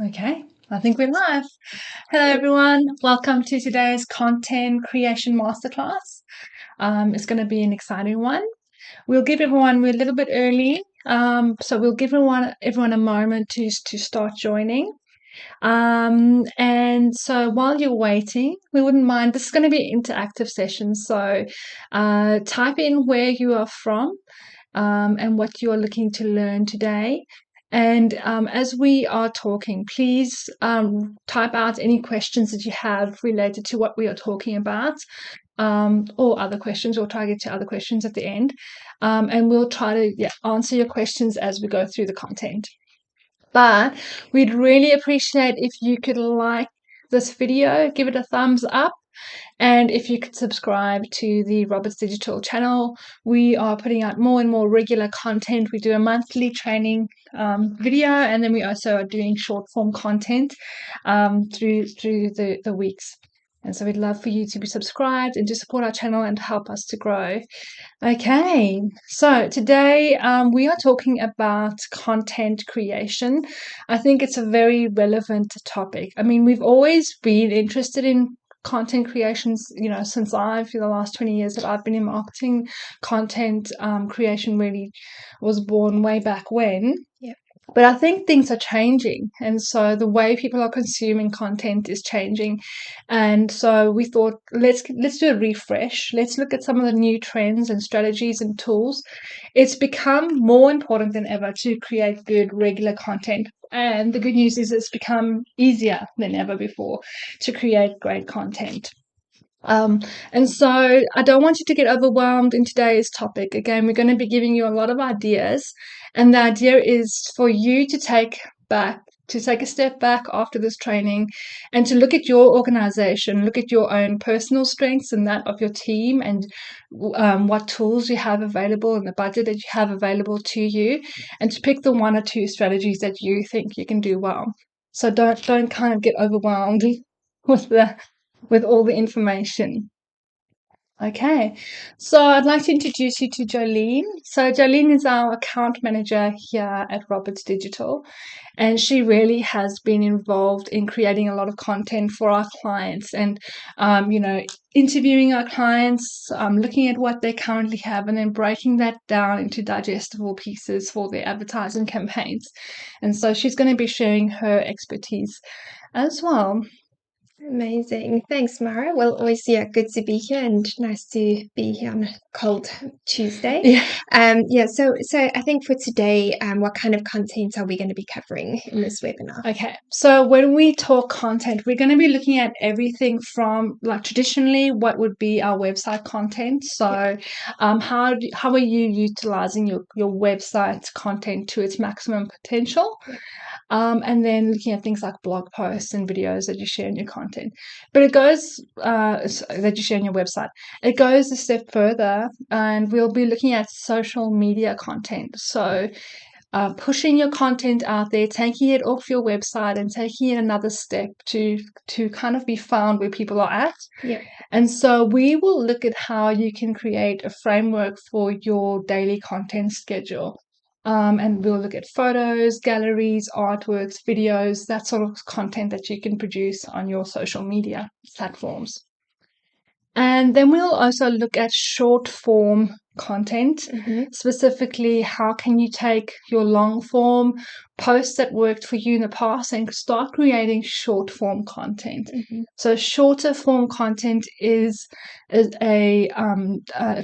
Okay, I think we're live. Hello, everyone. Welcome to today's Content Creation Masterclass. It's going to be an exciting one. We're a little bit early, so we'll give everyone a moment to start joining. And so while you're waiting, we wouldn't mind. This is going to be an interactive session, so type in where you are from and what you are looking to learn today. And as we are talking, please type out any questions that you have related to what we are talking about, or other questions. We'll try to get to other questions at the end. And we'll try to answer your questions as we go through the content. But we'd really appreciate if you could like this video, give it a thumbs up, and if you could subscribe to the Roberts Digital channel. We are putting out more and more regular content. We do a monthly training video, and then we also are doing short form content through the weeks. And so we'd love for you to be subscribed and to support our channel and help us to grow. Okay, so today we are talking about content creation. I think it's a very relevant topic. I mean, we've always been interested in content creations, since for the last 20 years that I've been in marketing. Content creation really was born way back when. Yeah. But I think things are changing, and so the way people are consuming content is changing. And so we thought, let's do a refresh. Let's look at some of the new trends and strategies and tools. It's become more important than ever to create good regular content. And the good news is it's become easier than ever before to create great content. And so I don't want you to get overwhelmed in today's topic. Again, we're going to be giving you a lot of ideas, and the idea is for you to take a step back after this training and to look at your organization, look at your own personal strengths and that of your team, and what tools you have available and the budget that you have available to you, and to pick the one or two strategies that you think you can do well. So don't kind of get overwhelmed with all the information. Okay, so I'd like to introduce you to Jolene. So Jolene is our account manager here at Roberts Digital, and she really has been involved in creating a lot of content for our clients and, interviewing our clients, looking at what they currently have, and then breaking that down into digestible pieces for their advertising campaigns. And so she's going to be sharing her expertise as well. Amazing. Thanks, Mara. Well, always, good to be here and nice to be here on a cold Tuesday. Yeah. So I think for today, what kind of content are we going to be covering in this webinar? Okay, so when we talk content, we're going to be looking at everything from, like, traditionally what would be our website content. So how are you utilizing your website content to its maximum potential? And then looking at things like blog posts and videos that you share in your content. But it goes, that you share on your website. It goes a step further, and we'll be looking at social media content. So pushing your content out there, taking it off your website and taking it another step to kind of be found where people are at. Yeah. And so we will look at how you can create a framework for your daily content schedule. And we'll look at photos, galleries, artworks, videos, that sort of content that you can produce on your social media platforms. And then we'll also look at short form content. Specifically, how can you take your long form posts that worked for you in the past and start creating short form content. So shorter form content is a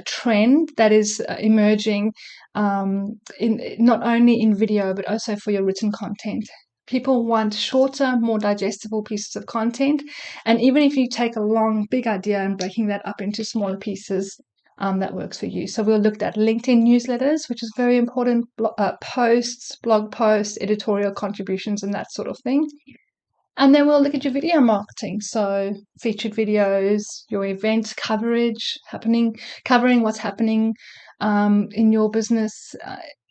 trend that is emerging in not only in video but also for your written content. People want shorter, more digestible pieces of content. And even if you take a long, big idea and breaking that up into smaller pieces, that works for you. So we'll look at LinkedIn newsletters, which is very important, posts, blog posts, editorial contributions, and that sort of thing. And then we'll look at your video marketing. So featured videos, your event coverage, covering what's happening in your business.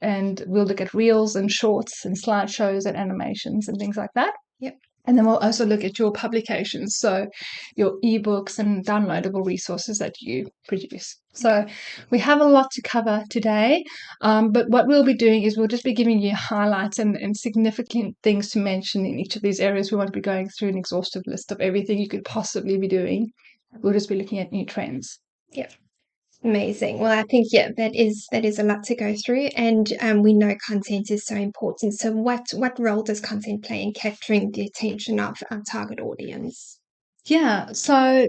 And we'll look at reels and shorts and slideshows and animations and things like that. Yep. And then we'll also look at your publications, so your ebooks and downloadable resources that you produce. So we have a lot to cover today, but what we'll be doing is we'll just be giving you highlights and significant things to mention in each of these areas. We won't be going through an exhaustive list of everything you could possibly be doing. We'll just be looking at new trends. Yeah. Amazing. Well, I think that is a lot to go through, and we know content is so important. So, what role does content play in capturing the attention of our target audience? Yeah, so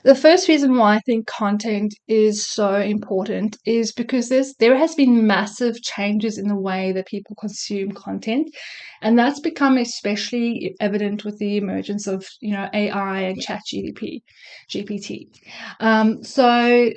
the first reason why I think content is so important is because there has been massive changes in the way that people consume content, and that's become especially evident with the emergence of AI and GPT. So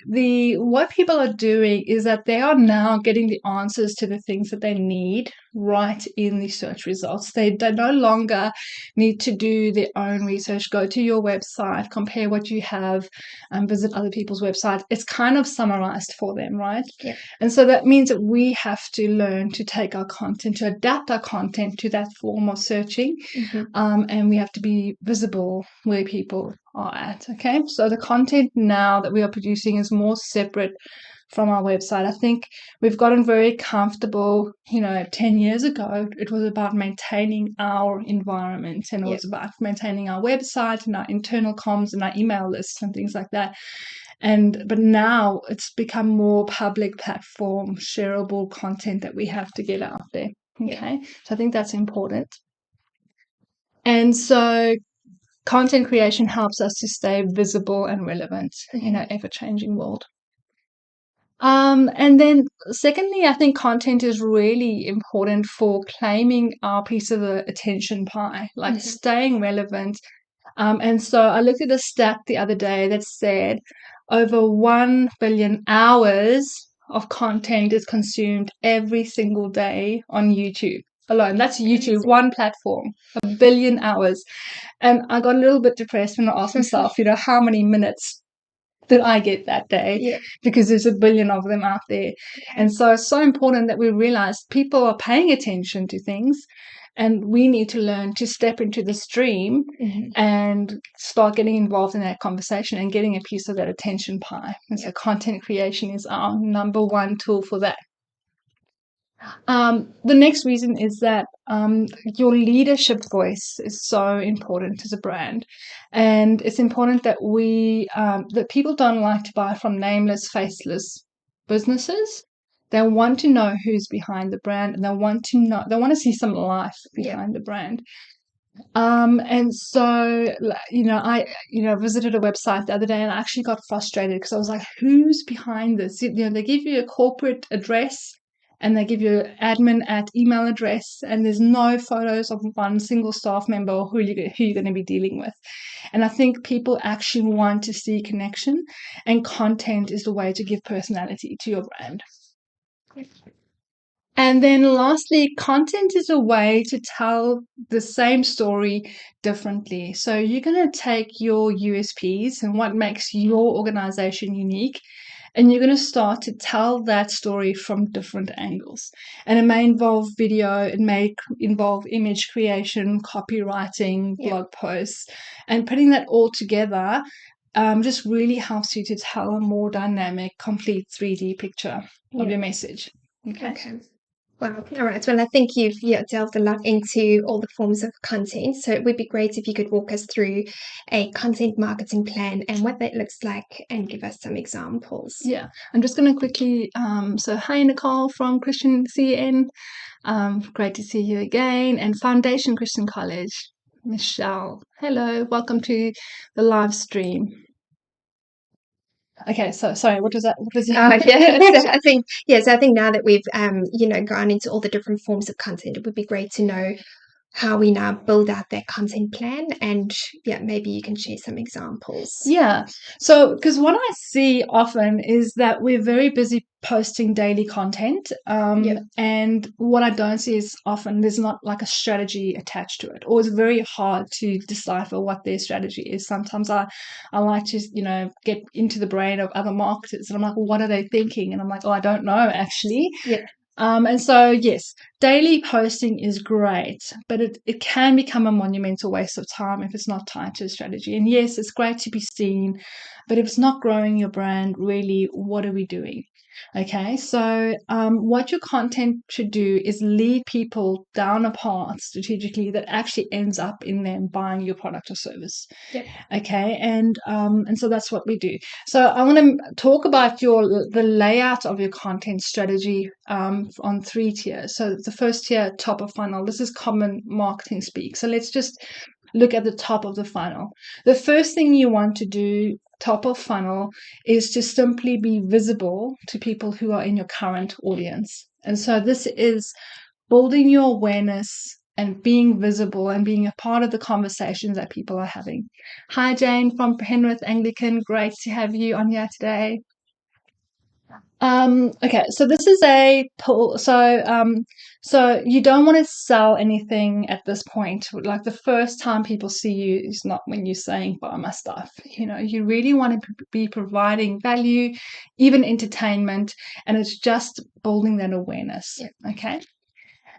what people are doing is that they are now getting the answers to the things that they need right in the search results. They no longer need to do their own research, go to your website, compare what you have, and visit other people's websites. It's kind of summarized for them, right? Yeah. And so that means that we have to learn to take our content, to adapt our content to that form of searching, and we have to be visible where people are at. Okay, so the content now that we are producing is more separate from our website. I think we've gotten very comfortable. 10 years ago, it was about maintaining our environment, and it was about maintaining our website and our internal comms and our email lists and things like that. But now it's become more public platform, shareable content that we have to get out there. Okay, so I think that's important. And so content creation helps us to stay visible and relevant in an ever-changing world. And then secondly, I think content is really important for claiming our piece of the attention pie, like staying relevant. And so I looked at a stat the other day that said over 1 billion hours of content is consumed every single day on YouTube alone. That's YouTube, one platform, 1 billion hours. And I got a little bit depressed when I asked myself, how many minutes did I get that day? Because there's 1 billion of them out there. And so it's so important that we realize people are paying attention to things, and we need to learn to step into the stream and start getting involved in that conversation and getting a piece of that attention pie. And so content creation is our number one tool for that. The next reason is that your leadership voice is so important as a brand, and it's important that that people don't like to buy from nameless, faceless businesses. They want to know who's behind the brand, and they want to see some life behind the brand. And so, I visited a website the other day, and I actually got frustrated because I was like, who's behind this? They give you a corporate address, and they give you an admin at email address, and there's no photos of one single staff member or who you're going to be dealing with. And I think people actually want to see connection, and content is the way to give personality to your brand. And then lastly, content is a way to tell the same story differently. So you're going to take your USPs and what makes your organization unique, and you're going to start to tell that story from different angles. And it may involve video, it may involve image creation, copywriting, blog posts, and putting that all together just really helps you to tell a more dynamic, complete 3D picture of your message. Okay. Wow. All right. Well, I think you've delved a lot into all the forms of content. So it would be great if you could walk us through a content marketing plan and what that looks like and give us some examples. Yeah. I'm just going to quickly, so hi, Nicole from Christian CN. Great to see you again. And Foundation Christian College, Michelle. Hello. Welcome to the live stream. Okay, so sorry, what was that? So I think now that we've gone into all the different forms of content, it would be great to know how we now build out that content plan, and maybe you can share some examples. Yeah. So, because what I see often is that we're very busy posting daily content, and what I don't see is often there's not like a strategy attached to it, or it's very hard to decipher what their strategy is. Sometimes I like to get into the brain of other marketers, and I'm like, well, what are they thinking? And I'm like, oh, I don't know actually. Yeah. And so, yes, daily posting is great, but it can become a monumental waste of time if it's not tied to a strategy. And yes, it's great to be seen, but if it's not growing your brand, really, what are we doing? Okay, so what your content should do is lead people down a path strategically that actually ends up in them buying your product or service. Yep. Okay, and so that's what we do. So I want to talk about the layout of your content strategy on 3 tiers. So the first tier, top of funnel. This is common marketing speak. So let's just look at the top of the funnel. The first thing you want to do, top of funnel, is to simply be visible to people who are in your current audience. And so this is building your awareness and being visible and being a part of the conversations that people are having. Hi, Jane from Penrith Anglican. Great to have you on here today. Okay, so this is a pull. So you don't want to sell anything at this point. Like the first time people see you is not when you're saying buy my stuff. You really want to be providing value, even entertainment, and it's just building that awareness. Yeah. Okay.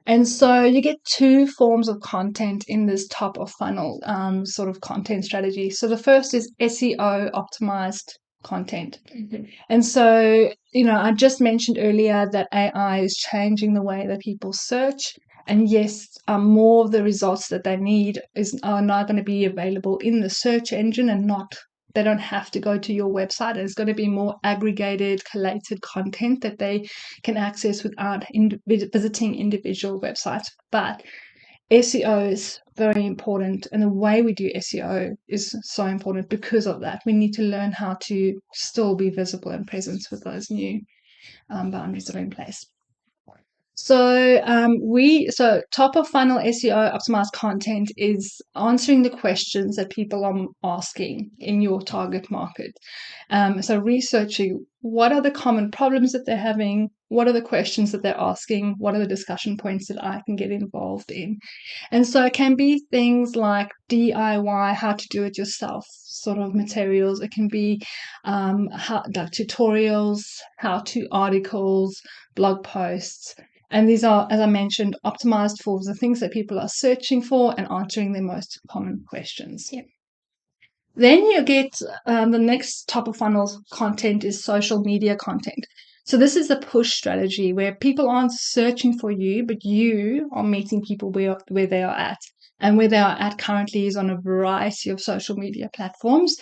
And so you get two forms of content in this top of funnel sort of content strategy. So the first is SEO optimized content. Mm-hmm. And so, I just mentioned earlier that AI is changing the way that people search. And yes, more of the results that they need are now going to be available in the search engine and they don't have to go to your website. It's going to be more aggregated, collated content that they can access without visiting individual websites. But SEO is very important, and the way we do SEO is so important because of that. We need to learn how to still be visible and present with those new boundaries that are in place. So top of funnel SEO optimized content is answering the questions that people are asking in your target market. So researching what are the common problems that they're having, what are the questions that they're asking, what are the discussion points that I can get involved in. And so it can be things like DIY, how to do it yourself sort of materials. It can be like tutorials, how-to articles, blog posts. And these are, as I mentioned, optimized for the things that people are searching for and answering their most common questions. Yep. Then you get the next top of funnel content is social media content. So this is a push strategy where people aren't searching for you, but you are meeting people where they are at. And where they are at currently is on a variety of social media platforms.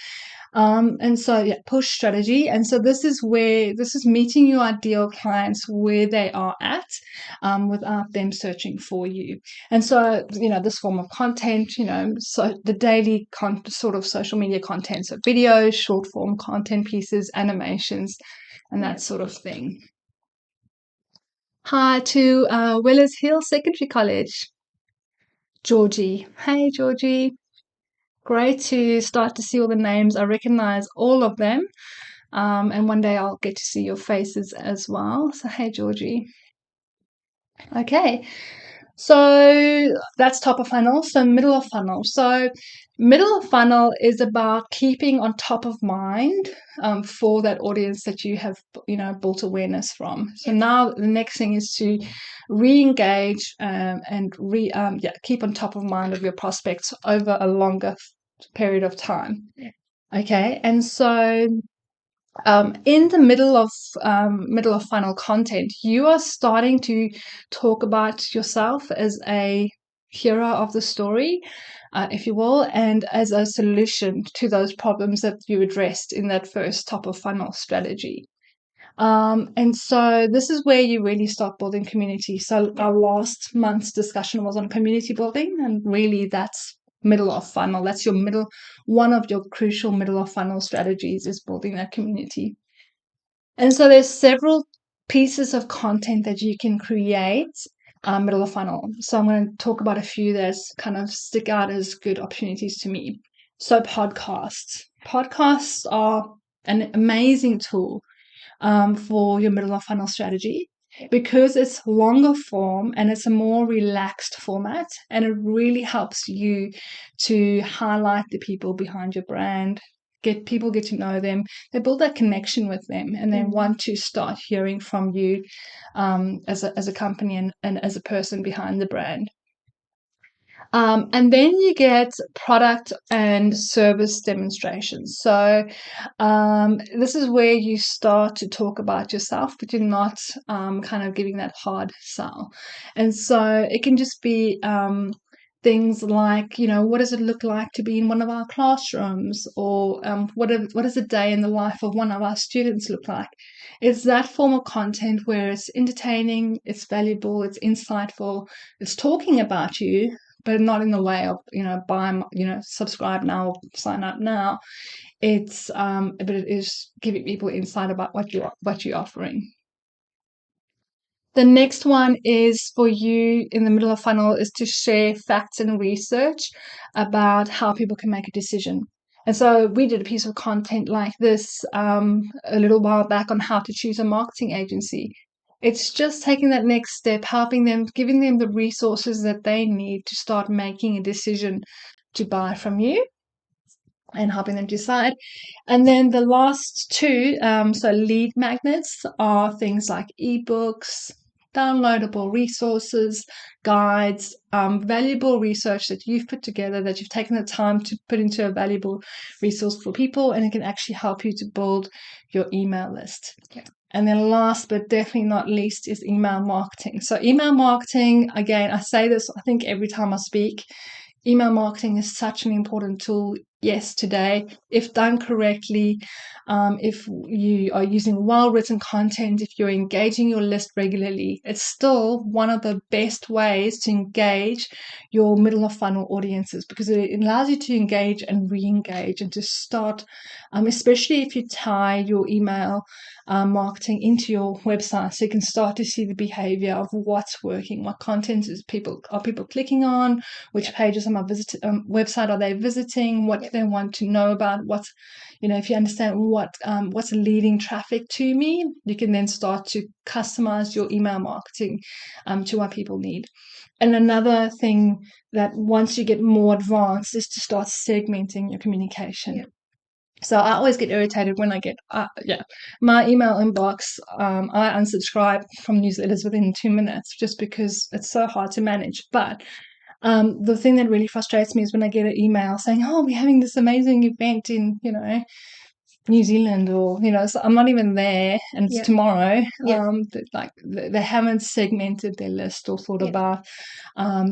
And so, push strategy. And so this is meeting your ideal clients where they are at without them searching for you. And so, this form of content, so the daily sort of social media content, so videos, short form content pieces, animations, and that sort of thing. Hi to Willers Hill Secondary College. Georgie. Hey, Georgie. Great to start to see all the names. I recognize all of them. And one day I'll get to see your faces as well. So, hey, Georgie. Okay. So that's top of funnel. So middle of funnel. So middle of funnel is about keeping on top of mind for that audience that you have, built awareness from. So now the next thing is to re-engage and keep on top of mind of your prospects over a longer period of time. Okay, and so in the middle of funnel content, you are starting to talk about yourself as a hero of the story, if you will, and as a solution to those problems that you addressed in that first top of funnel strategy. And so this is where you really start building community. So our last month's discussion was on community building, and really that's middle of funnel. That's one of your crucial middle of funnel strategies is building that community. And so there's several pieces of content that you can create middle of funnel. So I'm going to talk about a few that kind of stick out as good opportunities to me. So podcasts. Podcasts are an amazing tool for your middle of funnel strategy because it's longer form and it's a more relaxed format, and it really helps you to highlight the people behind your brand, people get to know them, they build that connection with them, and they want to start hearing from you as a company and as a person behind the brand. And then you get product and service demonstrations. So this is where you start to talk about yourself, but you're not kind of giving that hard sell. And so it can just be things like, what does it look like to be in one of our classrooms, or what does a day in the life of one of our students look like? It's that form of content where it's entertaining, it's valuable, it's insightful, it's talking about you, but not in the way of, buy, subscribe now, sign up now. But it is giving people insight about what you're offering. The next one is for you in the middle of funnel is to share facts and research about how people can make a decision. And so we did a piece of content like this a little while back on how to choose a marketing agency. It's just taking that next step, helping them, giving them the resources that they need to start making a decision to buy from you and helping them decide. And then the last two, so lead magnets, are things like ebooks, downloadable resources, guides, valuable research that you've put together, that you've taken the time to put into a valuable resource for people, and it can actually help you to build your email list. Yeah. And then last but definitely not least is email marketing. So email marketing, again, I say this, I think every time I speak, email marketing is such an important tool. Yes, today, if done correctly, if you are using well-written content, if you're engaging your list regularly, it's still one of the best ways to engage your middle of funnel audiences, because it allows you to engage and re-engage and to start, especially if you tie your email marketing into your website, so you can start to see the behavior of what's working, what content are people clicking on, which pages on my website are they visiting, what do they want to know about, what's, if you understand what's leading traffic to me, you can then start to customize your email marketing to what people need. And another thing that once you get more advanced is to start segmenting your communication. Yeah. So I always get irritated when I get, my email inbox, I unsubscribe from newsletters within 2 minutes just because it's so hard to manage. But the thing that really frustrates me is when I get an email saying, oh, we're having this amazing event in, New Zealand, or so I'm not even there, and it's tomorrow. They haven't segmented their list or thought about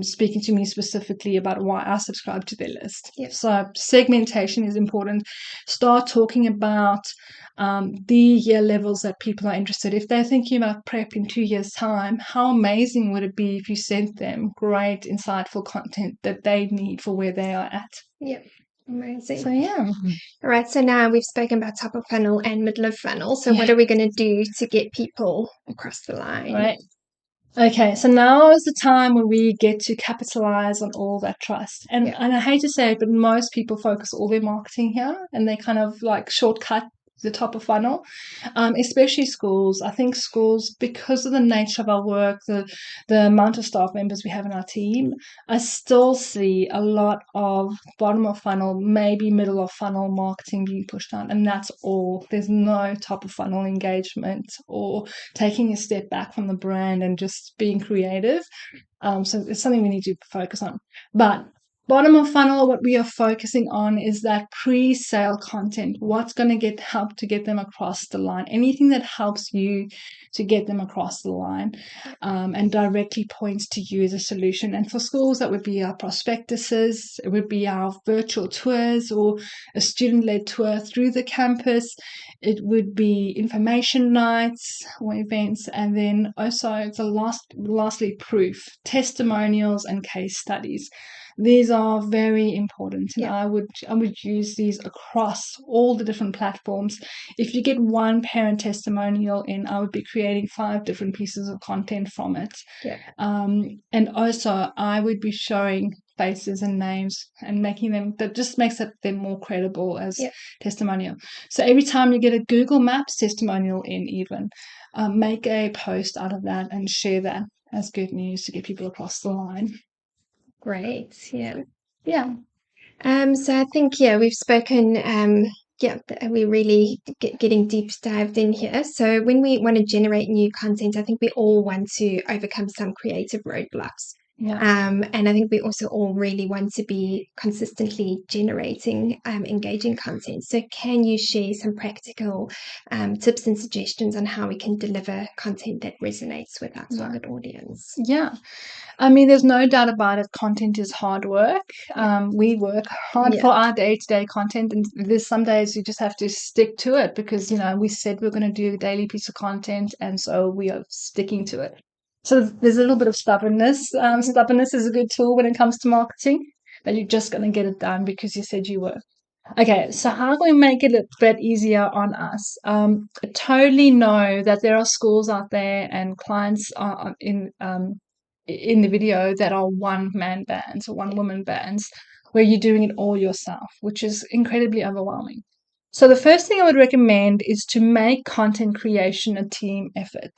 speaking to me specifically about why I subscribe to their list. So segmentation is important. Start talking about the year levels that people are interested. If they're thinking about prep in 2 years' time, how amazing would it be if you sent them great, insightful content that they need for where they are at? Yeah. Amazing. So yeah. All right. So now we've spoken about top of funnel and middle of funnel. So what are we going to do to get people across the line? Right. Okay, so now is the time where we get to capitalize on all that trust. And I hate to say it, but most people focus all their marketing here, and they kind of like shortcut the top of funnel, especially schools. I think schools, because of the nature of our work, the amount of staff members we have in our team, I still see a lot of bottom of funnel, maybe middle of funnel marketing being pushed on, and that's all. There's no top of funnel engagement or taking a step back from the brand and just being creative. So it's something we need to focus on. But bottom of funnel, what we are focusing on is that pre-sale content. What's going to help to get them across the line? Anything that helps you to get them across the line and directly points to you as a solution. And for schools, that would be our prospectuses, it would be our virtual tours or a student-led tour through the campus. It would be information nights or events, and then also lastly proof, testimonials and case studies. These are very important, and I would use these across all the different platforms. If you get one parent testimonial in, I would be creating 5 different pieces of content from it. And also I would be showing faces and names and making them, that just makes them more credible as testimonial. So every time you get a Google Maps testimonial in, even make a post out of that and share that as good news to get people across the line. Great. Yeah. Yeah. So I think, we've spoken Yeah, we're really getting deep dived in here. So when we want to generate new content, I think we all want to overcome some creative roadblocks. Yeah. And I think we also all really want to be consistently generating engaging content. So can you share some practical tips and suggestions on how we can deliver content that resonates with our target audience? Yeah. I mean, there's no doubt about it. Content is hard work. We work hard for our day-to-day content, and there's some days you just have to stick to it because, we said we're going to do a daily piece of content, and so we are sticking to it. So there's a little bit of stubbornness. Stubbornness is a good tool when it comes to marketing, that you're just going to get it done because you said you were. Okay, so how can we make it a bit easier on us? I totally know that there are schools out there and clients are in the video that are one-man bands or one-woman bands where you're doing it all yourself, which is incredibly overwhelming. So the first thing I would recommend is to make content creation a team effort.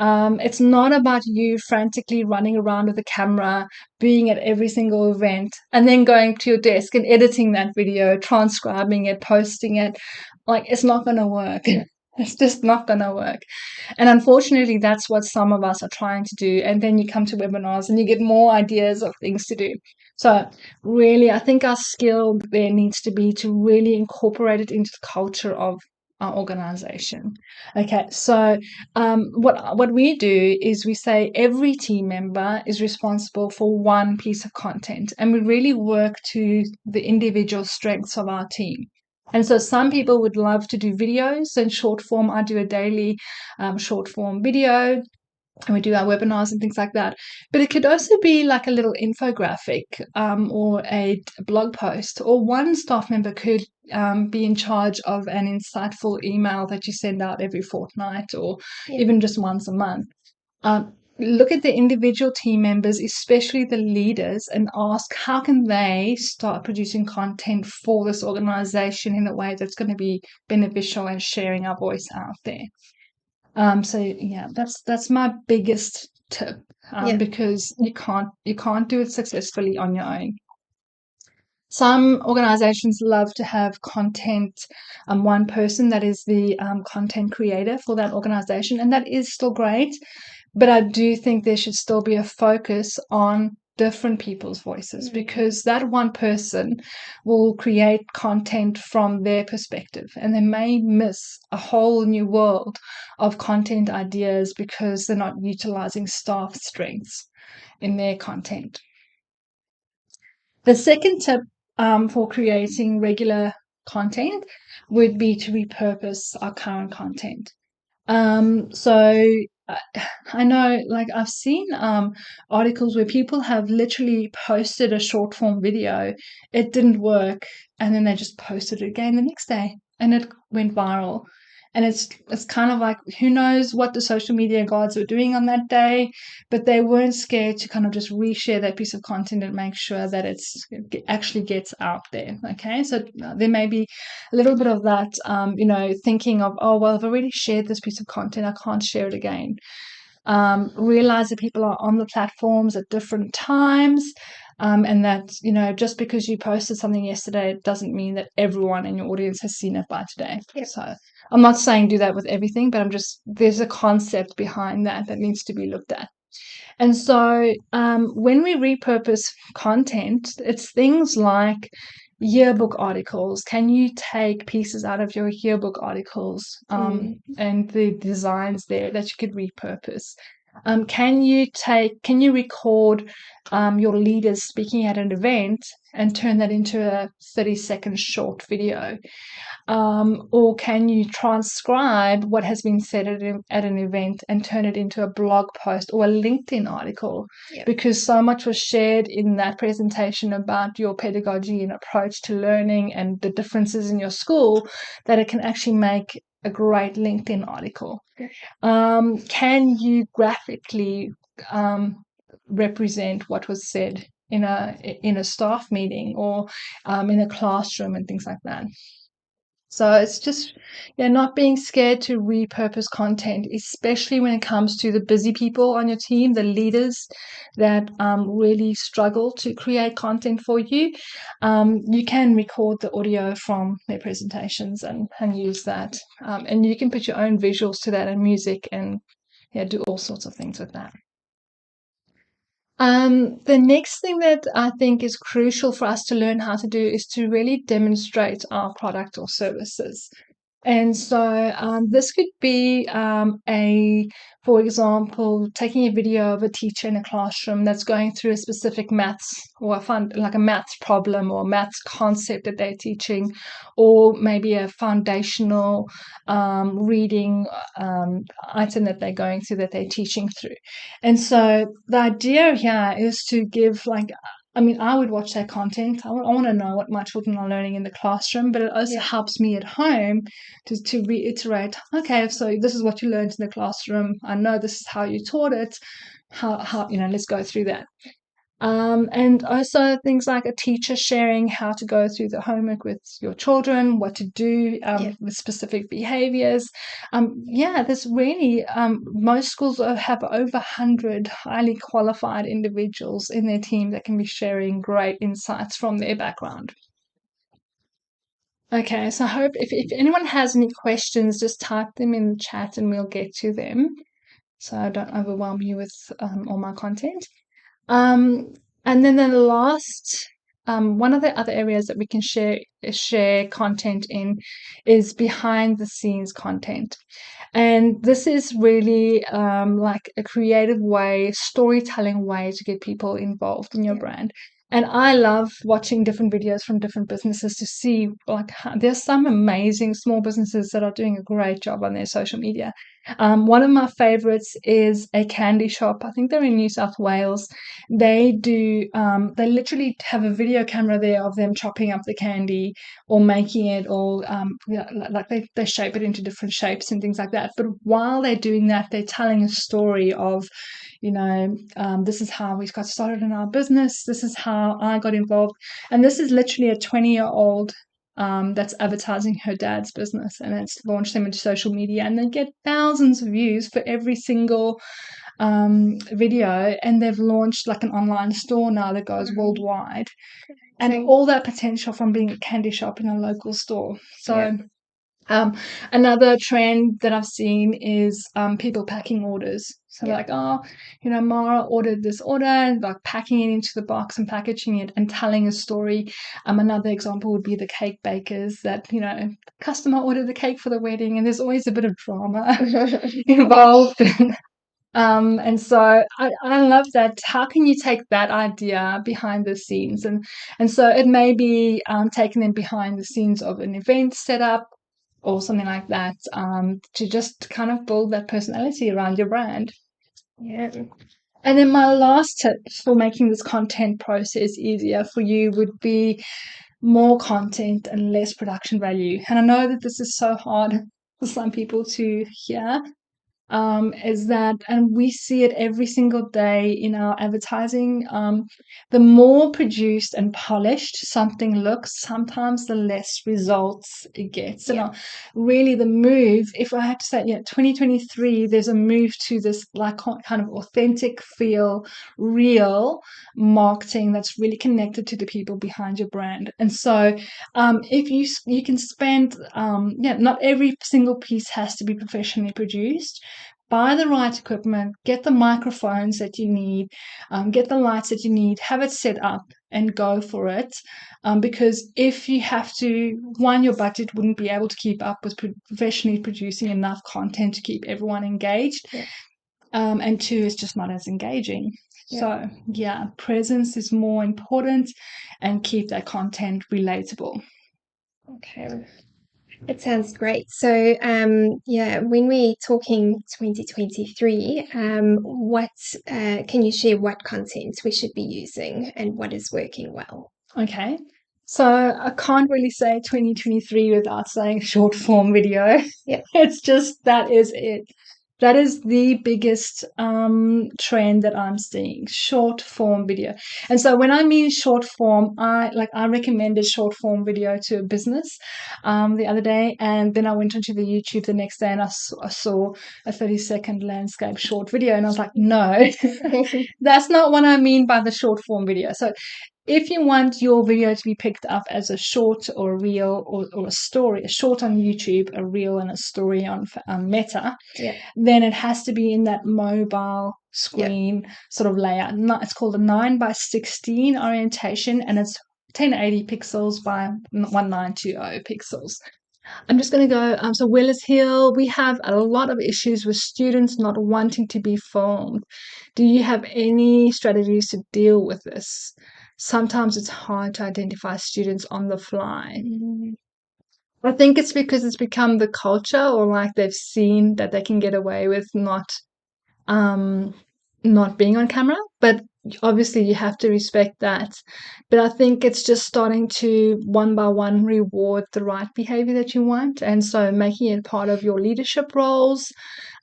It's not about you frantically running around with a camera, being at every single event, and then going to your desk and editing that video, transcribing it, posting it. Like, it's not going to work. It's just not going to work. And unfortunately, that's what some of us are trying to do. And then you come to webinars and you get more ideas of things to do. So really, I think our skill there needs to be to really incorporate it into the culture of our organization. Okay, so what we do is we say every team member is responsible for one piece of content, and we really work to the individual strengths of our team. And so some people would love to do videos and short form. I do a daily short form video, and we do our webinars and things like that. But it could also be like a little infographic or a blog post, or one staff member could be in charge of an insightful email that you send out every fortnight or even just once a month. Look at the individual team members, especially the leaders, and ask how can they start producing content for this organization in a way that's going to be beneficial and sharing our voice out there. So yeah, that's my biggest tip, because you can't do it successfully on your own. Some organizations love to have content, one person that is the content creator for that organization, and that is still great. But I do think there should still be a focus on different people's voices, because that one person will create content from their perspective, and they may miss a whole new world of content ideas because they're not utilizing staff strengths in their content. The second tip for creating regular content would be to repurpose our current content. So I know, like, I've seen articles where people have literally posted a short form video, it didn't work, and then they just posted it again the next day, and it went viral. And it's kind of like, who knows what the social media gods were doing on that day, but they weren't scared to kind of just reshare that piece of content and make sure that it actually gets out there. Okay, so there may be a little bit of that, thinking of, oh, well, I've already shared this piece of content, I can't share it again. Realize that people are on the platforms at different times, and that, just because you posted something yesterday, it doesn't mean that everyone in your audience has seen it by today. So I'm not saying do that with everything, but there's a concept behind that needs to be looked at. And so when we repurpose content, it's things like yearbook articles. Can you take pieces out of your yearbook articles and the designs there that you could repurpose? Can you record your leaders speaking at an event and turn that into a 30-second short video? Or can you transcribe what has been said at an event and turn it into a blog post or a LinkedIn article? Because so much was shared in that presentation about your pedagogy and approach to learning and the differences in your school that it can actually make a great LinkedIn article. Can you graphically represent what was said in a staff meeting or in a classroom and things like that? So it's just, yeah, not being scared to repurpose content, especially when it comes to the busy people on your team, the leaders that really struggle to create content for you. You can record the audio from their presentations and use that. And you can put your own visuals to that and music and yeah, do all sorts of things with that. The next thing that I think is crucial for us to learn how to do is to really demonstrate our product or services. And so this could be for example, taking a video of a teacher in a classroom that's going through a specific maths or like a maths problem or a maths concept that they're teaching, or maybe a foundational reading item that they're going through that they're teaching through. And so the idea here is to give I would watch that content. I want to know what my children are learning in the classroom, but it also helps me at home to reiterate, okay, so this is what you learned in the classroom. I know this is how you taught it. How let's go through that. And also things like a teacher sharing how to go through the homework with your children, what to do with specific behaviors. There's really, most schools have over 100 highly qualified individuals in their team that can be sharing great insights from their background. Okay, so I hope if anyone has any questions, just type them in the chat and we'll get to them. So I don't overwhelm you with all my content. And then the last, one of the other areas that we can share content in is behind the scenes content. And this is really like a creative way, storytelling way to get people involved in your brand. And I love watching different videos from different businesses to see there's some amazing small businesses that are doing a great job on their social media. One of my favorites is a candy shop. I think they're in New South Wales. They literally have a video camera there of them chopping up the candy or making it all, like they shape it into different shapes and things like that. But while they're doing that, they're telling a story of, this is how we got started in our business. This is how I got involved. And this is literally a 20-year-old that's advertising her dad's business, and it's launched them into social media, and they get thousands of views for every single video, and they've launched like an online store now that goes worldwide, and all that potential from being a candy shop in a local store. So another trend that I've seen is people packing orders. So Mara ordered this order, like packing it into the box and packaging it and telling a story. Another example would be the cake bakers that, customer ordered the cake for the wedding, and there's always a bit of drama involved. And so I love that. How can you take that idea behind the scenes? And so it may be taking them behind the scenes of an event setup or something like that, to just kind of build that personality around your brand. Yeah. And then my last tip for making this content process easier for you would be more content and less production value. And I know that this is so hard for some people to hear, is that, and we see it every single day in our advertising, the more produced and polished something looks, sometimes the less results it gets. And really the move, if I had to say, 2023, there's a move to this like kind of authentic feel, real marketing that's really connected to the people behind your brand. And so if you can spend, not every single piece has to be professionally produced. Buy the right equipment, get the microphones that you need, get the lights that you need, have it set up and go for it. Because if you have to, one, your budget wouldn't be able to keep up with professionally producing enough content to keep everyone engaged. And two, it's just not as engaging. So presence is more important, and keep that content relatable. Okay. It sounds great. So, when we're talking 2023, what can you share what content we should be using and what is working well? Okay. So I can't really say 2023 without saying short form video. Yeah. It's just, that is it. That is the biggest trend that I'm seeing, short form video. And so when I mean short form, I recommended short form video to a business the other day, and then I went onto the YouTube the next day and I saw a 30-second landscape short video, and I was like, no, that's not what I mean by the short form video. So if you want your video to be picked up as a short or a reel or a story, a short on YouTube, a reel and a story on Meta, Yeah. then it has to be in that mobile Yeah. screen sort of layout. It's called a 9:16 orientation, and it's 1080 pixels by 1920 pixels. I'm just going to go. So Willis Hill, we have a lot of issues with students not wanting to be filmed. Do you have any strategies to deal with this? Sometimes it's hard to identify students on the fly. I think it's because it's become the culture, or like they've seen that they can get away with um, not being on camera. But obviously, you have to respect that. But I think it's just starting to one by one reward the right behavior that you want, and so making it part of your leadership roles,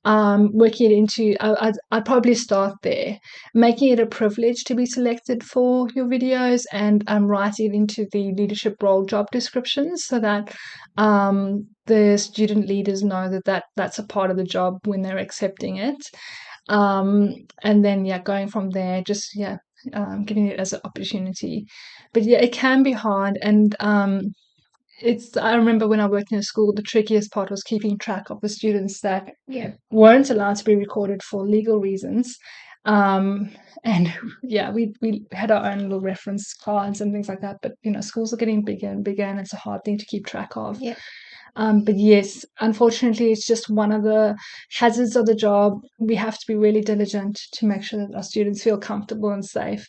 working it into. I'd probably start there, making it a privilege to be selected for your videos, and writing it into the leadership role job descriptions so that the student leaders know that's a part of the job when they're accepting it. And then going from there, just giving it as an opportunity. But it can be hard, and I remember when I worked in a school, the trickiest part was keeping track of the students that weren't allowed to be recorded for legal reasons. And we had our own little reference cards and things like that. But schools are getting bigger and bigger, and it's a hard thing to keep track of. Yeah. But yes, unfortunately, it's just one of the hazards of the job. We have to be really diligent to make sure that our students feel comfortable and safe.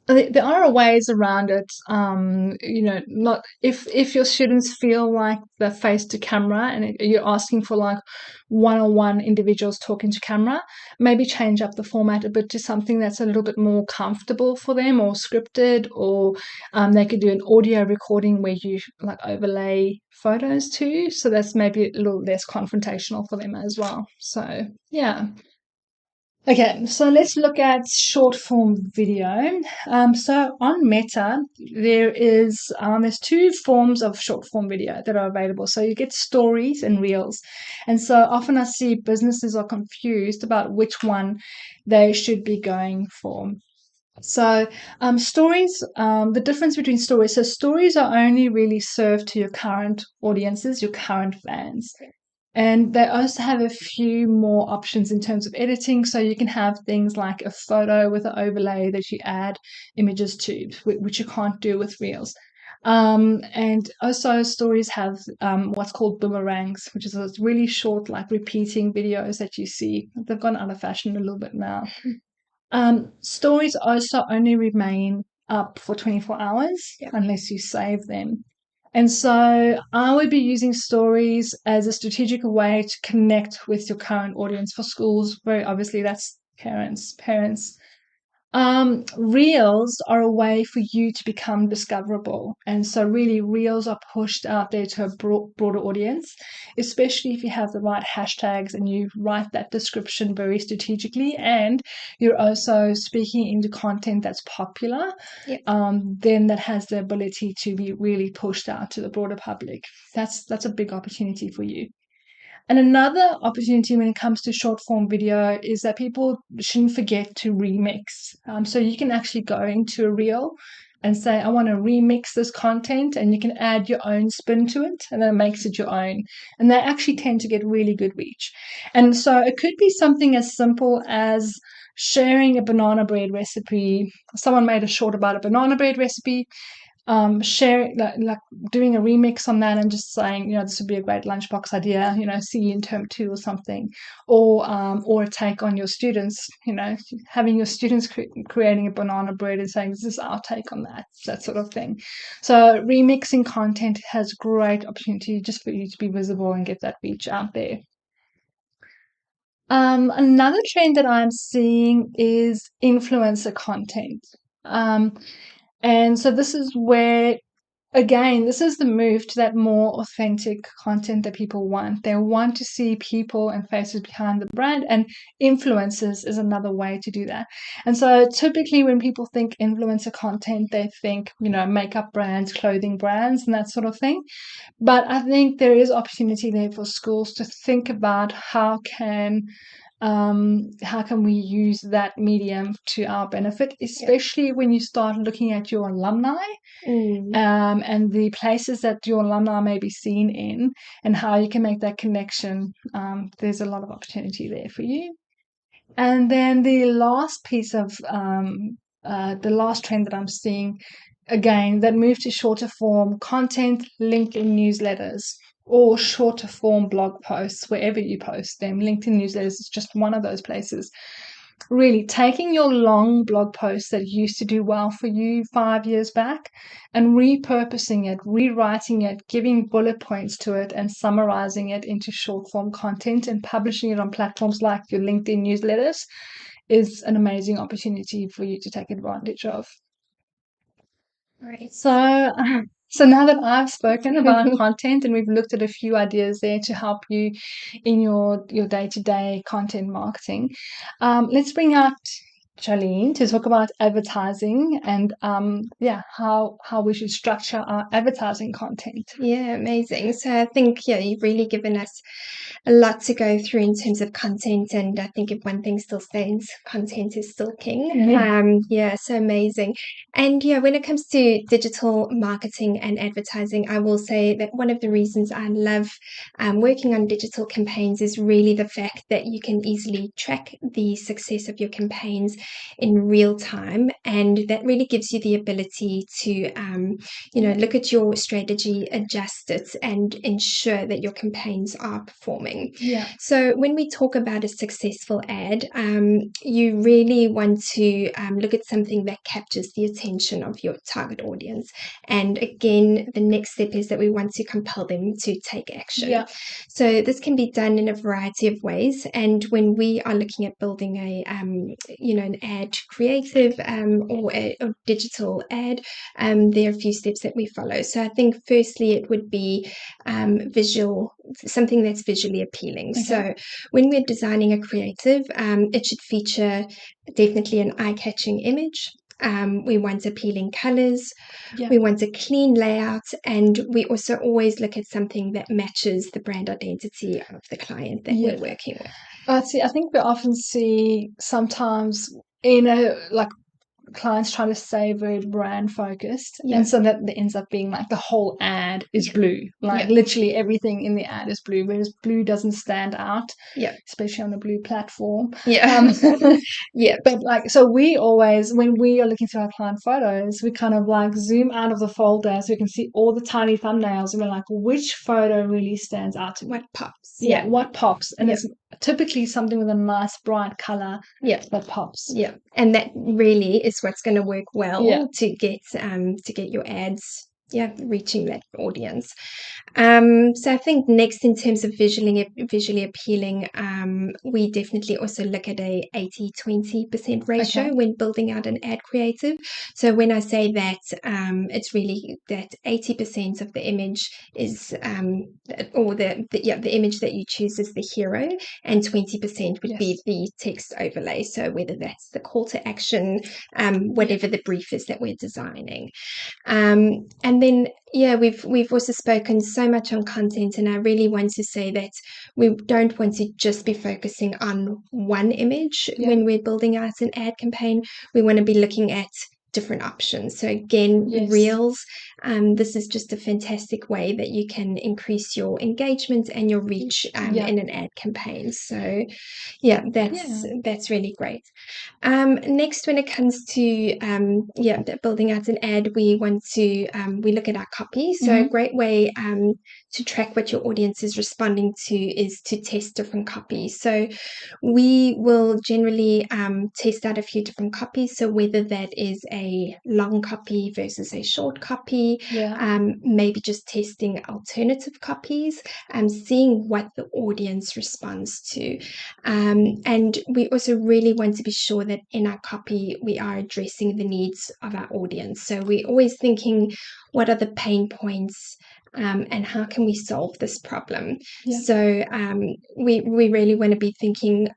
There are ways around it. Not if your students feel like they're face to camera and you're asking for like one-on-one individuals talking to camera, maybe change up the format a bit to something that's a little bit more comfortable for them, or scripted, or they could do an audio recording where you like overlay photos too. So that's maybe a little less confrontational for them as well. So yeah. Okay, so let's look at short form video. So on Meta, there's two forms of short form video that are available. So you get stories and reels, and so often I see businesses are confused about which one they should be going for. So stories, the difference between stories. So stories are only really served to your current audiences, your current fans. And they also have a few more options in terms of editing. So you can have things like a photo with an overlay that you add images to, which you can't do with Reels. And also stories have what's called boomerangs, which is those really short, like repeating videos that you see. They've gone out of fashion a little bit now. Stories also only remain up for 24 hours unless you save them. And so I would be using stories as a strategic way to connect with your current audience. For schools, very obviously that's parents. Reels are a way for you to become discoverable. And so really reels are pushed out there to a broader audience, especially if you have the right hashtags and you write that description very strategically, and you're also speaking into content that's popular. Then that has the ability to be really pushed out to the broader public. That's a big opportunity for you. And another opportunity when it comes to short form video is that people shouldn't forget to remix. So you can actually go into a reel and say, I want to remix this content, and you can add your own spin to it, and then it makes it your own. And they actually tend to get really good reach. And so it could be something as simple as sharing a banana bread recipe. Someone made a short about a banana bread recipe. Sharing, like doing a remix on that and just saying, this would be a great lunchbox idea, see you in term 2 or something, or a take on your students, having your students creating a banana bread and saying, this is our take on that sort of thing. So remixing content has great opportunity just for you to be visible and get that reach out there. Another trend that I'm seeing is influencer content. And so this is where again, this is the move to that more authentic content that people want. They want to see people and faces behind the brand, and influencers is another way to do that. And so typically when people think influencer content, they think, makeup brands, clothing brands, and that sort of thing. But I think there is opportunity there for schools to think about how can we use that medium to our benefit, especially when you start looking at your alumni, and the places that your alumni may be seen in, and how you can make that connection. There's a lot of opportunity there for you. And then the last piece of the last trend that I'm seeing, again, that move to shorter form content, LinkedIn newsletters, or shorter form blog posts, wherever you post them. LinkedIn newsletters is just one of those places. Really taking your long blog posts that used to do well for you 5 years back and repurposing it, rewriting it, giving bullet points to it, and summarizing it into short form content and publishing it on platforms like your LinkedIn newsletters is an amazing opportunity for you to take advantage of. Right. So now that I've spoken about content and we've looked at a few ideas there to help you in your day-to-day content marketing, let's bring out Charlene to talk about advertising and how we should structure our advertising content. Yeah, amazing. So I think, you've really given us a lot to go through in terms of content. And I think if one thing still stands, content is still king. So amazing. And when it comes to digital marketing and advertising, I will say that one of the reasons I love working on digital campaigns is really the fact that you can easily track the success of your campaigns in real time. And that really gives you the ability to, look at your strategy, adjust it, and ensure that your campaigns are performing. Yeah. So when we talk about a successful ad, you really want to look at something that captures the attention of your target audience. And again, the next step is that we want to compel them to take action. Yeah. So this can be done in a variety of ways. And when we are looking at building an ad creative or a digital ad, there are a few steps that we follow. So I think firstly it would be something that's visually appealing. Okay. So when we're designing a creative, it should feature definitely an eye-catching image. We want appealing colors. Yeah. We want a clean layout, and we also always look at something that matches the brand identity of the client that we're working with. I think we often see sometimes clients trying to stay very brand focused, and so that ends up being like the whole ad is blue, literally everything in the ad is blue, whereas blue doesn't stand out, especially on a blue platform. But so we always, when we are looking through our client photos, we kind of zoom out of the folder so we can see all the tiny thumbnails, and we're like, which photo really stands out to me? What pops? What pops? And it's typically something with a nice bright color that pops. And that really is what's going to work well to get your ads reaching that audience. So I think next, in terms of visually appealing, we definitely also look at a 80-20% ratio when building out an ad creative. So when I say that, it's really that 80% of the image is the image that you choose is the hero, and 20% would be the text overlay. So whether that's the call to action, whatever the brief is that we're designing. And then we've also spoken so much on content, and I really want to say that we don't want to just be focusing on one image when we're building out an ad campaign. We want to be looking at different options. So again, Reels, this is just a fantastic way that you can increase your engagement and your reach in an ad campaign. So that's really great. Next, when it comes to building out an ad, we want to we look at our copy. So a great way to track what your audience is responding to is to test different copies. So we will generally test out a few different copies. So whether that is a long copy versus a short copy, maybe just testing alternative copies, seeing what the audience responds to. And we also really want to be sure that in our copy, we are addressing the needs of our audience. So we're always thinking, what are the pain points? And how can we solve this problem? Yeah. So we really want to be thinking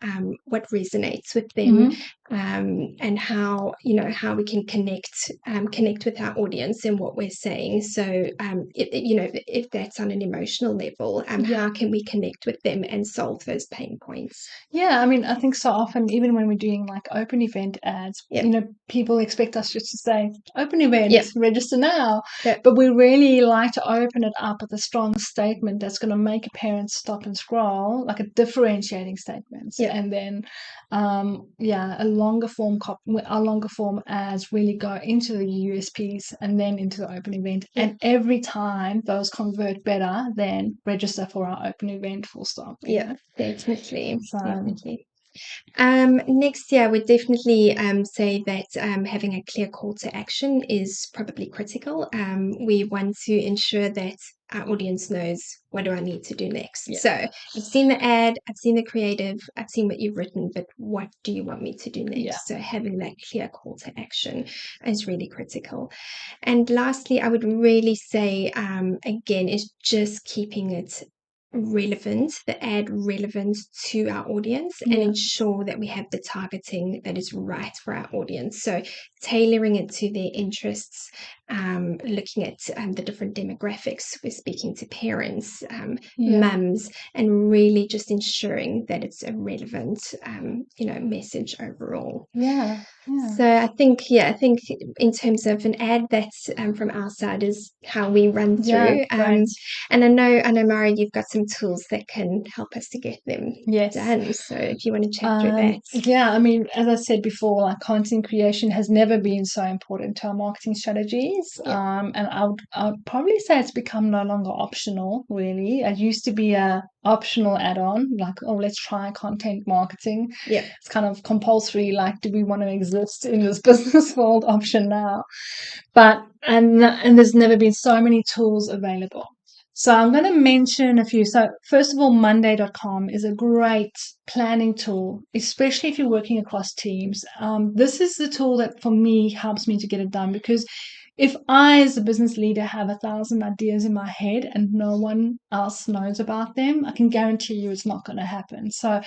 what resonates with them, and how we can connect with our audience and what we're saying. So if that's on an emotional level, how can we connect with them and solve those pain points? Yeah, I mean, I think so often, even when we're doing like open event ads, people expect us just to say, open event, register now. But we really like to open it up with a strong statement that's going to make a parent stop and scroll, like a differentiating statement. And then, a longer form our longer form ads really go into the USPs and then into the open event. And every time those convert better than register for our open event, full stop. Definitely. So, Definitely. Next year, I would definitely say that having a clear call to action is probably critical. We want to ensure that our audience knows, what do I need to do next? So I've seen the ad, I've seen the creative, I've seen what you've written, but what do you want me to do next? So having that clear call to action is really critical. And lastly, I would really say, again, is just keeping it relevant, the ad relevant to our audience, and ensure that we have the targeting that is right for our audience. So tailoring it to their interests, looking at the different demographics. We're speaking to parents, mums, and really just ensuring that it's a relevant message overall. So I think in terms of an ad, that's from our side is how we run through. And I know, Mara, you've got some tools that can help us to get them done. So if you want to chat through that. Yeah, I mean, as I said before, like content creation has never been so important to our marketing strategies. And I would probably say it's become no longer optional, really. It used to be a optional add-on, like, oh, let's try content marketing. It's kind of compulsory, like, do we want to exist in this business world option now? But and there's never been so many tools available. So I'm going to mention a few. So first of all, Monday.com is a great planning tool, especially if you're working across teams. This is the tool that for me helps me to get it done, because if I, as a business leader, have 1,000 ideas in my head and no one else knows about them, I can guarantee you it's not going to happen. So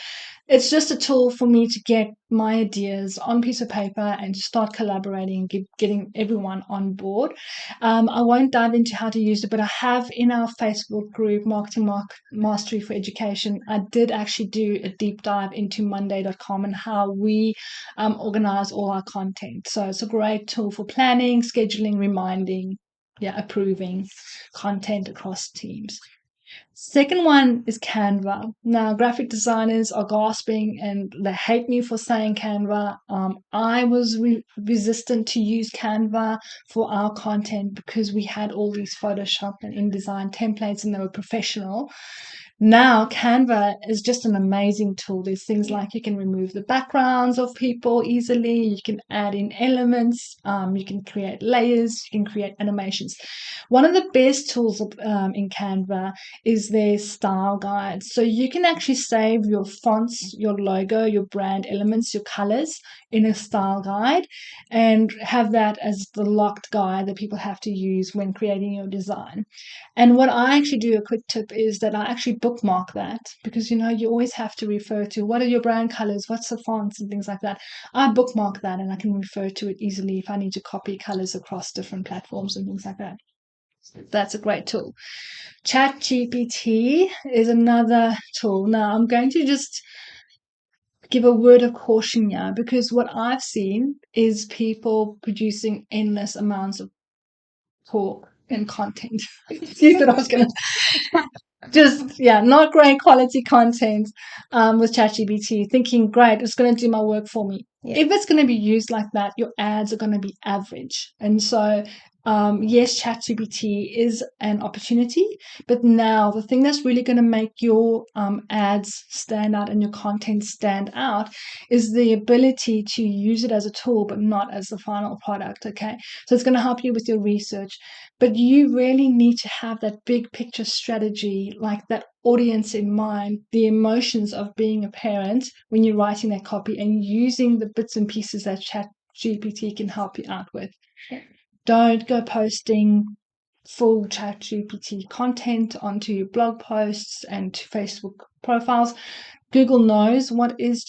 it's just a tool for me to get my ideas on piece of paper and to start collaborating, getting everyone on board. I won't dive into how to use it, but I have in our Facebook group, Marketing Mastery for Education, I did actually do a deep dive into Monday.com and how we organize all our content. So it's a great tool for planning, scheduling, reminding, approving content across teams. Second one is Canva. Now, graphic designers are gasping and they hate me for saying Canva. I was resistant to use Canva for our content because we had all these Photoshop and InDesign templates and they were professional. Now, Canva is just an amazing tool. There's things like you can remove the backgrounds of people easily. You can add in elements. You can create layers. You can create animations. One of the best tools in Canva is their style guide. So you can actually save your fonts, your logo, your brand elements, your colors in a style guide and have that as the locked guide that people have to use when creating your design. And what I actually do, a quick tip, is that I actually bookmark that because, you always have to refer to what are your brand colors, what's the fonts and things like that. I bookmark that and I can refer to it easily if I need to copy colors across different platforms and things like that. That's a great tool. ChatGPT is another tool. Now, I'm going to just give a word of caution here because what I've seen is people producing endless amounts of talk and content. You thought I was going to not great quality content with ChatGPT, thinking, great, it's going to do my work for me. If it's going to be used like that, your ads are going to be average. And so yes, ChatGPT is an opportunity, but now the thing that's really going to make your ads stand out and your content stand out is the ability to use it as a tool, but not as the final product. Okay, so it's going to help you with your research, but you really need to have that big picture strategy, like that audience in mind, the emotions of being a parent when you're writing that copy and using the bits and pieces that ChatGPT can help you out with. Yeah. Don't go posting full ChatGPT content onto your blog posts and to Facebook profiles. Google knows what is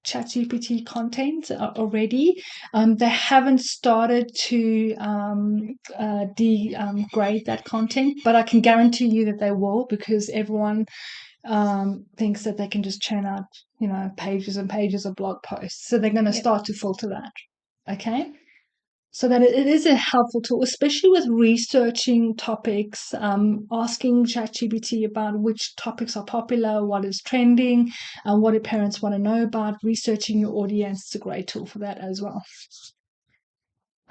ChatGPT content already. They haven't started to degrade that content, but I can guarantee you that they will, because everyone thinks that they can just churn out, pages and pages of blog posts. So they're going to start to filter that. Okay. So that it is a helpful tool, especially with researching topics, asking ChatGPT about which topics are popular, what is trending, what do parents want to know about. Researching your audience is a great tool for that as well.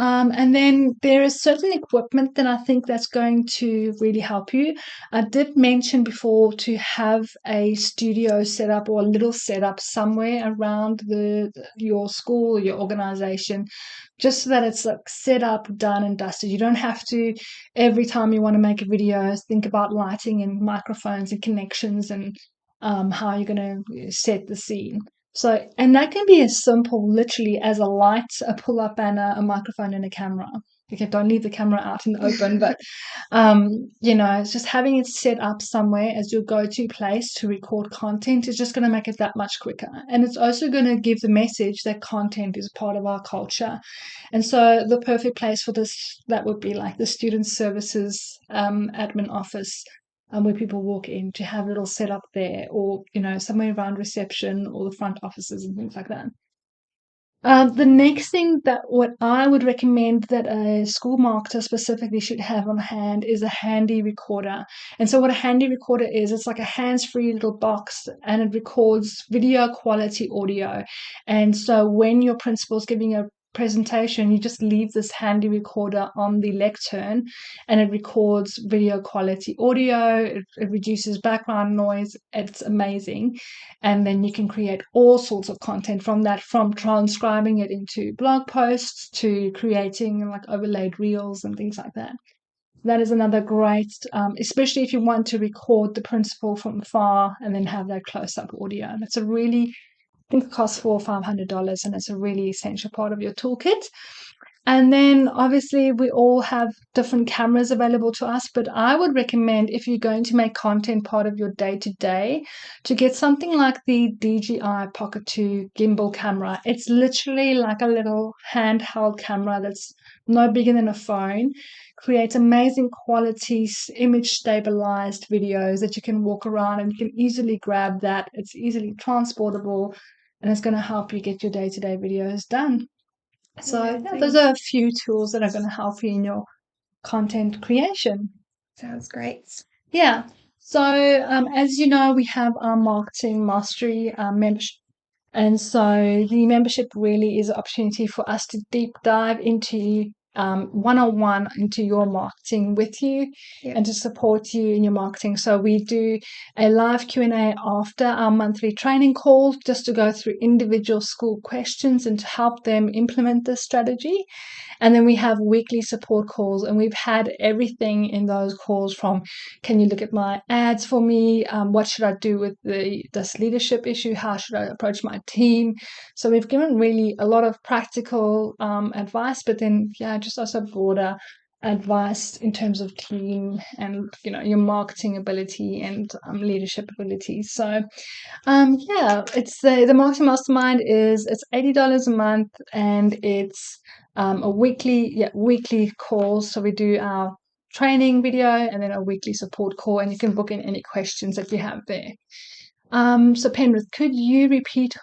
And then there is certain equipment that I think that's going to really help you. I did mention before to have a studio set up or a little setup somewhere around your school or your organization, just so that it's like set up, done and dusted. You don't have to, every time you want to make a video, think about lighting and microphones and connections and how you're going to set the scene. So, and that can be as simple, literally, as a light, a pull-up banner, a microphone, and a camera. Okay, don't leave the camera out in the open, but it's just having it set up somewhere as your go-to place to record content is just going to make it that much quicker. And it's also going to give the message that content is part of our culture. And so the perfect place for this, that would be like the student services admin office, where people walk in, to have a little setup there, or somewhere around reception or the front offices and things like that. The next thing that what I would recommend that a school marketer specifically should have on hand is a handy recorder. And so what a handy recorder is, it's like a hands-free little box, and it records video quality audio. And so when your principal's giving a presentation, you just leave this handy recorder on the lectern, and it records video quality audio. It reduces background noise. It's amazing. And then you can create all sorts of content from that, from transcribing it into blog posts to creating like overlaid reels and things like that. That is another great, especially if you want to record the principal from afar and then have that close-up audio. That's a really, I think it costs $400 or $500, and it's a really essential part of your toolkit. And then obviously we all have different cameras available to us, but I would recommend, if you're going to make content part of your day to day, to get something like the DJI Pocket 2 gimbal camera. It's literally like a little handheld camera that's no bigger than a phone. Creates amazing quality image stabilized videos that you can walk around and you can easily grab that. It's easily transportable, and it's going to help you get your day to day videos done. So those are a few tools that are going to help you in your content creation. Sounds great. Yeah. So as you know, we have our marketing mastery membership. And so the membership really is an opportunity for us to deep dive into one-on-one into your marketing with you, and to support you in your marketing. So we do a live Q&A after our monthly training call, just to go through individual school questions and to help them implement this strategy. And then we have weekly support calls, and we've had everything in those calls from, can you look at my ads for me? What should I do with this leadership issue? How should I approach my team? So we've given really a lot of practical advice, but then, just also broader advice in terms of team and, your marketing ability and leadership abilities. So it's the marketing mastermind it's $80 a month, and it's a weekly calls. So we do our training video and then a weekly support call, and you can book in any questions that you have there. So Penrith, could you repeat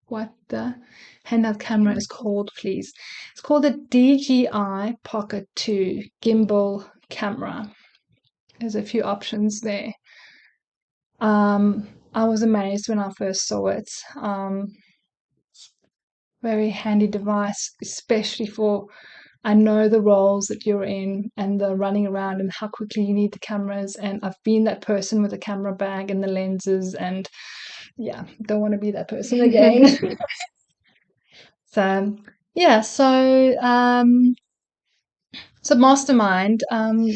what the handheld camera is called, please? It's called the DJI Pocket 2 gimbal camera. There's a few options there. I was amazed when I first saw it. Very handy device, especially for I know the roles that you're in and the running around and how quickly you need the cameras. And I've been that person with the camera bag and the lenses, and yeah, don't want to be that person again. So yeah, so mastermind.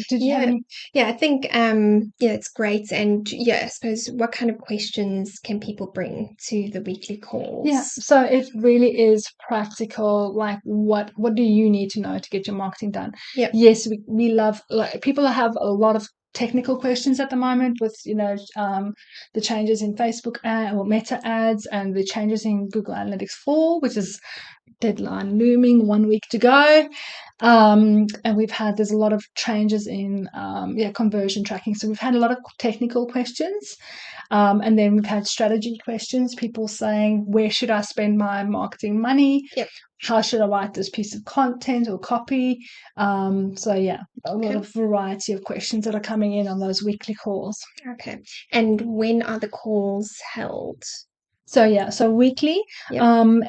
Did you have Yeah, any? yeah, I think yeah, it's great. And yeah, I suppose what kind of questions can people bring to the weekly Yeah, calls? so it really is practical. Like, what do you need to know to get your marketing done? Yep, Yes, we love, like, people have a lot of technical questions at the moment with the changes in Facebook ad or Meta ads and the changes in Google Analytics 4, which is deadline looming, 1 week to go. And there's a lot of changes in conversion tracking. So we've had a lot of technical questions. And then we've had strategy questions, people saying, where should I spend my marketing money? yep. How should I write this piece of content or copy? So yeah, a lot Okay. of variety of questions that are coming in on those weekly calls. Okay. And when are the calls held? So yeah, so weekly, Yep.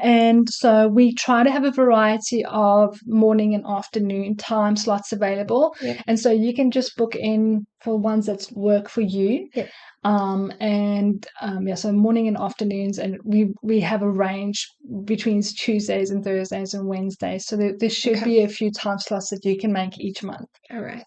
and so we try to have a variety of morning and afternoon time slots available, Yep. and so you can just book in for ones that work for you. Yep. So morning and afternoons, and we have a range between Tuesdays and Thursdays and Wednesdays. So there should Okay. be a few time slots that you can make each month. All right.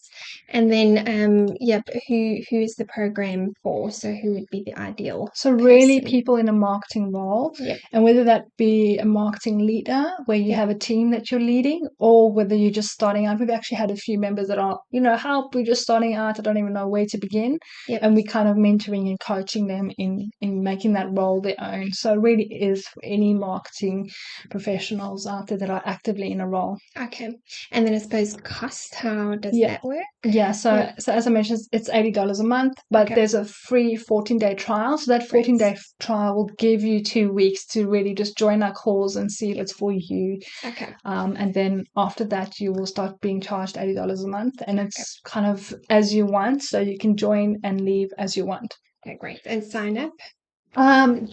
And then yep, who is the program for? So who would be the ideal So really person? people in a marketing role, Yep. and whether that be a marketing leader where you Yep. have a team that you're leading, or whether you're just starting out. We've actually had a few members that are, help, we're just starting out, I don't even know where to begin. Yep. And we kind of mentoring and coaching them in making that role their own. So it really is for any marketing professionals out there that are actively in a role. Okay. And then I suppose cost, how does Yeah. that work? Yeah, Yep. so as I mentioned, it's $80 a month, but Okay. there's a free 14-day trial. So that Right. 14-day trial will give you 2 weeks to really just join our calls and see if it's for you. Okay. And then after that, you will start being charged $80 a month, and Okay. it's kind of as you want, so you can join and leave as you want. Okay, great. And sign up?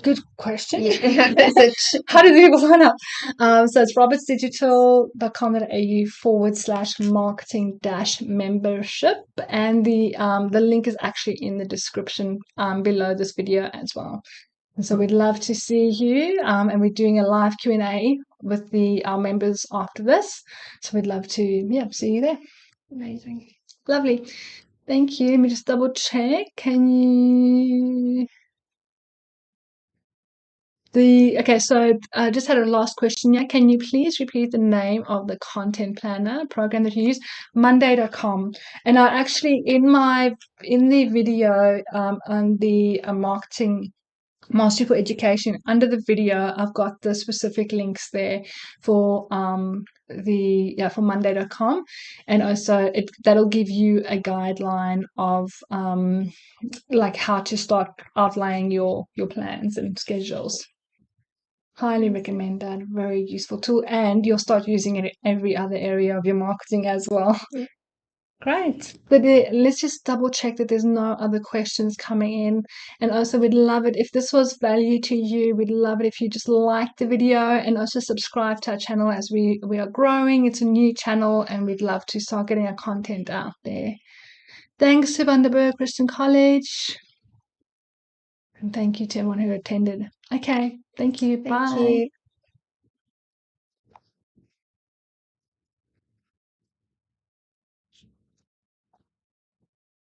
Good question. Yeah. How do people sign up? So it's robertsdigital.com.au/marketing membership. And the link is actually in the description below this video as well. And so we'd love to see you. And we're doing a live Q&A with our members after this. So we'd love to, see you there. Amazing. Lovely. Thank you. Let me just double check. Can you... So I just had a last question. Yeah, can you please repeat the name of the content planner program that you use? Monday.com. And I actually in the video on the marketing mastery for education, under the video I've got the specific links there for for Monday.com, and also that'll give you a guideline of like how to start outlining your plans and schedules. Highly recommend that. Very useful tool, and you'll start using it in every other area of your marketing as well. Yeah. Great. But let's just double check that there's no other questions coming in. And also, we'd love it if this was value to you. We'd love it if you just liked the video and also subscribe to our channel as we are growing. It's a new channel, and we'd love to start getting our content out there. Thanks to Vanderburg Christian College. And thank you to everyone who attended. Okay. Thank you. Thank Bye. you.